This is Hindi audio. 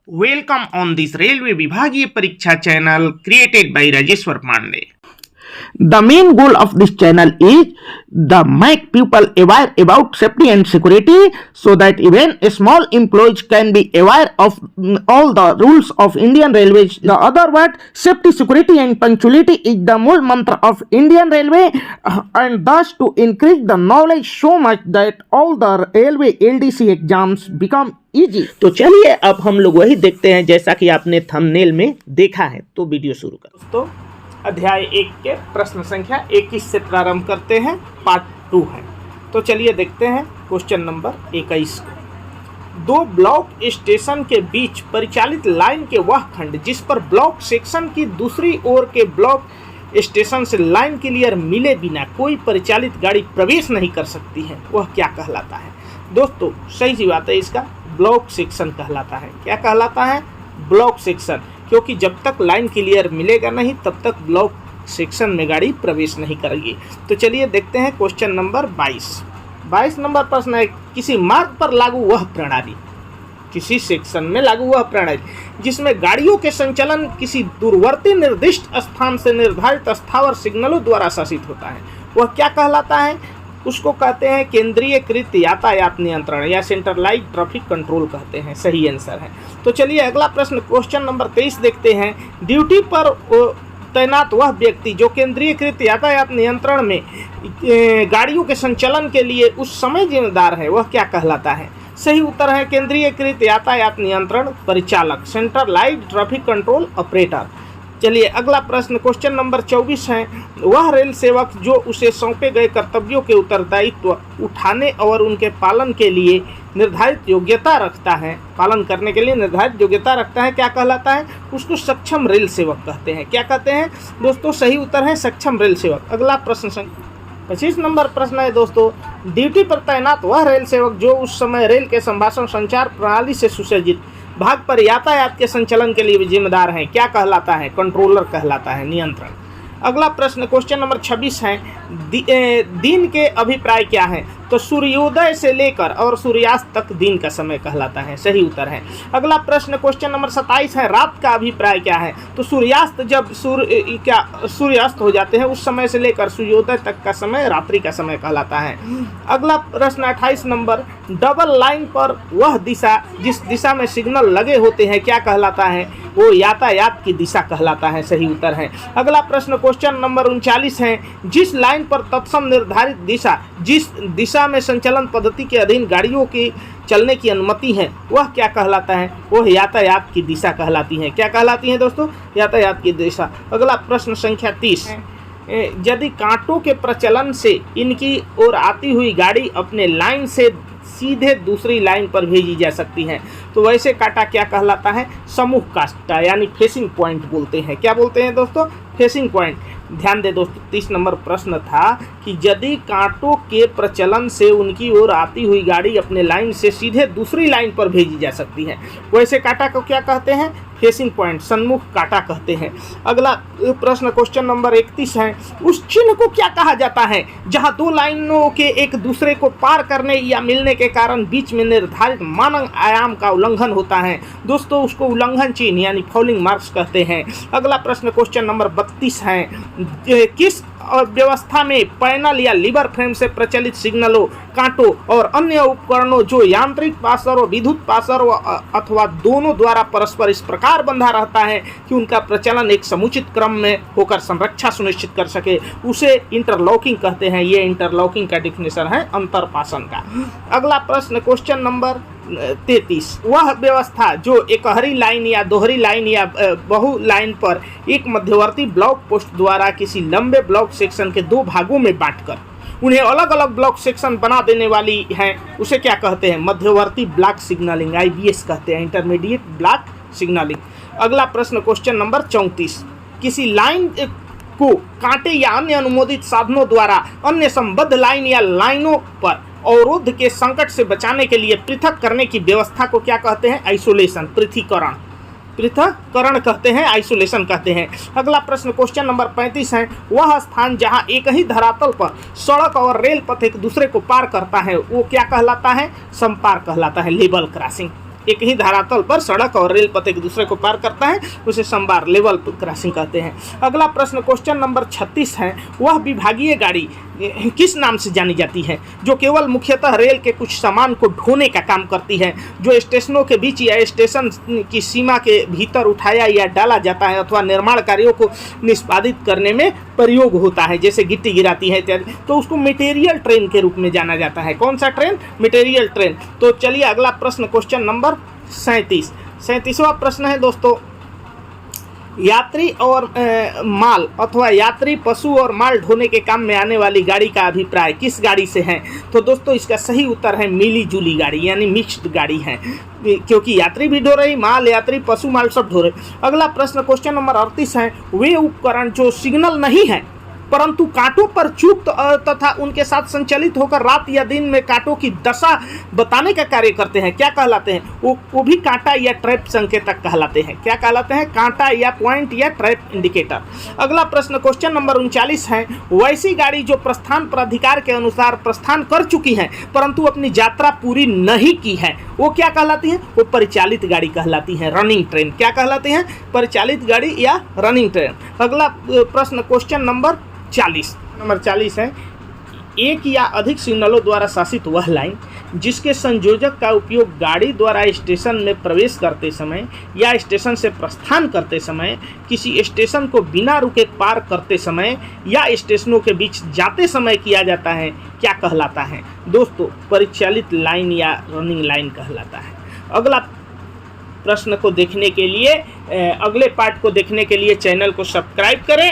Welcome on this Railway Vibhagiya Pariksha channel created by Rajeshwar Pandey. The main goal of this channel is to make people aware about safety and security so that even small employees can be aware of all the rules of Indian Railways. The other word, safety, security and punctuality is the मूल mantra of Indian Railway and thus to increase the knowledge so much that all the railway LDC exams become easy. तो चलिए अब हम लोग वही देखते हैं जैसा कि आपने थंबनेल में देखा है। तो वीडियो शुरू कर दोस्तों, अध्याय 1 के प्रश्न संख्या 21 से प्रारंभ करते हैं, पार्ट 2 है। तो चलिए देखते हैं क्वेश्चन नंबर 21 को। दो ब्लॉक स्टेशन के बीच परिचालित लाइन के वह खंड जिस पर ब्लॉक सेक्शन की दूसरी ओर के ब्लॉक स्टेशन से लाइन क्लियर मिले बिना कोई परिचालित गाड़ी प्रवेश नहीं कर सकती है, वह क्या कहलाता है? दोस्तों सही सी बात है, इसका ब्लॉक सेक्शन कहलाता है। क्या कहलाता है? ब्लॉक सेक्शन, क्योंकि जब तक लाइन क्लियर मिलेगा नहीं तब तक ब्लॉक सेक्शन में गाड़ी प्रवेश नहीं करेगी। तो चलिए देखते हैं क्वेश्चन नंबर 22 नंबर प्रश्न है, किसी मार्ग पर लागू वह प्रणाली, किसी सेक्शन में लागू वह प्रणाली जिसमें गाड़ियों के संचालन किसी दूरवर्ती निर्दिष्ट स्थान से निर्धारित स्थावर सिग्नलों द्वारा शासित होता है, वह क्या कहलाता है? उसको कहते हैं केंद्रीयकृत यातायात नियंत्रण या सेंट्रलाइज्ड ट्रैफिक कंट्रोल कहते हैं। सही आंसर है। तो चलिए अगला प्रश्न क्वेश्चन नंबर 23 देखते हैं। ड्यूटी पर तैनात वह व्यक्ति जो केंद्रीयकृत यातायात नियंत्रण में गाड़ियों के संचालन के लिए उस समय जिम्मेदार है, वह क्या कहलाता है? सही उत्तर है केंद्रीयकृत यातायात नियंत्रण परिचालक, सेंट्रलाइज्ड ट्रैफिक कंट्रोल ऑपरेटर। चलिए अगला प्रश्न क्वेश्चन नंबर 24 है। वह रेल सेवक जो उसे सौंपे गए कर्तव्यों के उत्तरदायित्व उठाने और उनके पालन के लिए निर्धारित योग्यता रखता है, पालन करने के लिए निर्धारित योग्यता रखता है, क्या कहलाता है? उसको सक्षम रेल सेवक कहते हैं। क्या कहते हैं दोस्तों? सही उत्तर है सक्षम रेल सेवक। अगला प्रश्न 25 नंबर प्रश्न है दोस्तों, ड्यूटी पर तैनात वह रेल सेवक जो उस समय रेल के संभाषण संचार प्रणाली से सुसज्जित भाग पर यातायात के संचालन के लिए जिम्मेदार है, क्या कहलाता है? कंट्रोलर कहलाता है, नियंत्रण। अगला प्रश्न क्वेश्चन नंबर 26 है। दिन के अभिप्राय क्या है? तो सूर्योदय से लेकर और सूर्यास्त तक दिन का समय कहलाता है। सही उत्तर है। अगला प्रश्न क्वेश्चन नंबर 27 है। रात का अभिप्राय क्या है? तो सूर्यास्त, जब सूर्यास्त हो जाते हैं उस समय से लेकर सूर्योदय तक का समय रात्रि का समय कहलाता है। अगला प्रश्न 28 नंबर, डबल लाइन पर वह दिशा जिस दिशा में सिग्नल लगे होते हैं क्या कहलाता है? वो यातायात की दिशा कहलाता है। सही उत्तर है। अगला प्रश्न क्वेश्चन नंबर 39 है। जिस लाइन पर तत्सम निर्धारित दिशा जिस दिशा में संचालन पद्धति के अधीन गाड़ियों की चलने की अनुमति है, वह क्या कहलाता है? वह यातायात की दिशा कहलाती है। क्या कहलाती है दोस्तों? यातायात की दिशा। अगला प्रश्न संख्या 30, यदि कांटों के प्रचलन से इनकी ओर आती हुई गाड़ी अपने लाइन से सीधे दूसरी लाइन पर भेजी जा सकती है तो वैसे कांटा क्या कहलाता है? समूह कांटा, यानी फेसिंग पॉइंट बोलते हैं। क्या बोलते हैं दोस्तों? Facing point. ध्यान दे दोस्तों, 30 नंबर प्रश्न था कि यदि कांटों के प्रचलन से उनकी ओर आती हुई गाड़ी अपने लाइन से सीधे दूसरी लाइन पर भेजी जा सकती है, वैसे कांटा को क्या कहते हैं? फेसिंग पॉइंट, सन्मुख कांटा कहते हैं। अगला प्रश्न क्वेश्चन नंबर 31 है। उस चिन्ह को क्या कहा जाता है जहां दो लाइनों के एक दूसरे को पार करने या मिलने के कारण बीच में निर्धारित मानक आयाम का उल्लंघन होता है? दोस्तों उसको उल्लंघन चिन्ह यानी फॉलिंग मार्क्स कहते हैं। अगला प्रश्न क्वेश्चन नंबर 32 है। किस व्यवस्था में पैनल या लीवर फ्रेम से प्रचलित सिग्नलों, कांटों और अन्य उपकरणों जो यांत्रिक पासर और विद्युत पासर अथवा दोनों द्वारा परस्पर इस प्रकार बंधा रहता है कि उनका प्रचलन एक समुचित क्रम में होकर संरक्षा सुनिश्चित कर सके, उसे इंटरलॉकिंग कहते हैं। ये इंटरलॉकिंग का डिफिनेशन है अंतरपासन का। अगला प्रश्न क्वेश्चन नंबर 33, वह व्यवस्था जो एकहरी लाइन या दोहरी लाइन या बहु लाइन पर एक मध्यवर्ती ब्लॉक पोस्ट द्वारा किसी लंबे ब्लॉक सेक्शन के दो भागों में बांटकर उन्हें अलग अलग ब्लॉक सेक्शन बना देने वाली है, उसे क्या कहते हैं? मध्यवर्ती ब्लॉक सिग्नलिंग, IBS कहते हैं, इंटरमीडिएट ब्लॉक सिग्नलिंग। अगला प्रश्न क्वेश्चन नंबर 34, किसी लाइन को कांटे या अन्य अनुमोदित साधनों द्वारा अन्य संबद्ध लाइन या लाइनों पर अवरोध के संकट से बचाने के लिए पृथक करने की व्यवस्था को क्या कहते हैं? आइसोलेशन, पृथकीकरण, पृथक्करण कहते हैं, आइसोलेशन कहते हैं। अगला प्रश्न क्वेश्चन नंबर 35 है। वह स्थान जहां एक ही धरातल पर सड़क और रेल पथ एक दूसरे को पार करता है वो क्या कहलाता है? संपार कहलाता है, लेवल क्रॉसिंग। एक ही धरातल पर सड़क और रेल पथ एक दूसरे को पार करता है, उसे समबार लेवल क्रॉसिंग कहते हैं। अगला प्रश्न क्वेश्चन नंबर 36 है, वह विभागीय गाड़ी किस नाम से जानी जाती है जो केवल मुख्यतः रेल के कुछ सामान को ढोने का काम करती है, जो स्टेशनों के बीच या स्टेशन की सीमा के भीतर उठाया या डाला जाता है अथवा निर्माण कार्यों को निष्पादित करने में प्रयोग होता है, जैसे गिट्टी गिराती है इत्यादि, तो उसको मटेरियल ट्रेन के रूप में जाना जाता है। कौन सा ट्रेन? Material train. तो चलिए अगला प्रश्न क्वेश्चन नंबर 37वां प्रश्न है दोस्तों, यात्री और माल अथवा यात्री, पशु और माल ढोने के काम में आने वाली गाड़ी का अभिप्राय किस गाड़ी से है? तो दोस्तों इसका सही उत्तर है मिली जुली गाड़ी, यानी मिक्स्ड गाड़ी है, क्योंकि यात्री भी ढो रही, माल, यात्री, पशु, माल सब ढो रहे। अगला प्रश्न क्वेश्चन नंबर 38 है, वे उपकरण जो सिग्नल नहीं है परंतु कांटों पर चुप्त तथा उनके साथ संचालित होकर रात या दिन में कांटों की दशा बताने का कार्य करते हैं, क्या कहलाते हैं? वो भी कांटा या ट्रैप संकेतक कहलाते हैं। क्या कहलाते हैं? कांटा या पॉइंट या ट्रैप इंडिकेटर। अगला प्रश्न क्वेश्चन नंबर 39 है, वैसी गाड़ी जो प्रस्थान प्राधिकार के अनुसार प्रस्थान कर चुकी है परंतु अपनी यात्रा पूरी नहीं की है, वो क्या कहलाती है? वो परिचालित गाड़ी कहलाती है, रनिंग ट्रेन। क्या कहलाते हैं? परिचालित गाड़ी या रनिंग ट्रेन। अगला प्रश्न क्वेश्चन नंबर 40 है, एक या अधिक सिग्नलों द्वारा शासित वह लाइन जिसके संयोजक का उपयोग गाड़ी द्वारा स्टेशन में प्रवेश करते समय या स्टेशन से प्रस्थान करते समय, किसी स्टेशन को बिना रुके पार करते समय या स्टेशनों के बीच जाते समय किया जाता है, क्या कहलाता है? दोस्तों परिचालित लाइन या रनिंग लाइन कहलाता है। अगला प्रश्न को देखने के लिए, अगले पार्ट को देखने के लिए चैनल को सब्सक्राइब करें।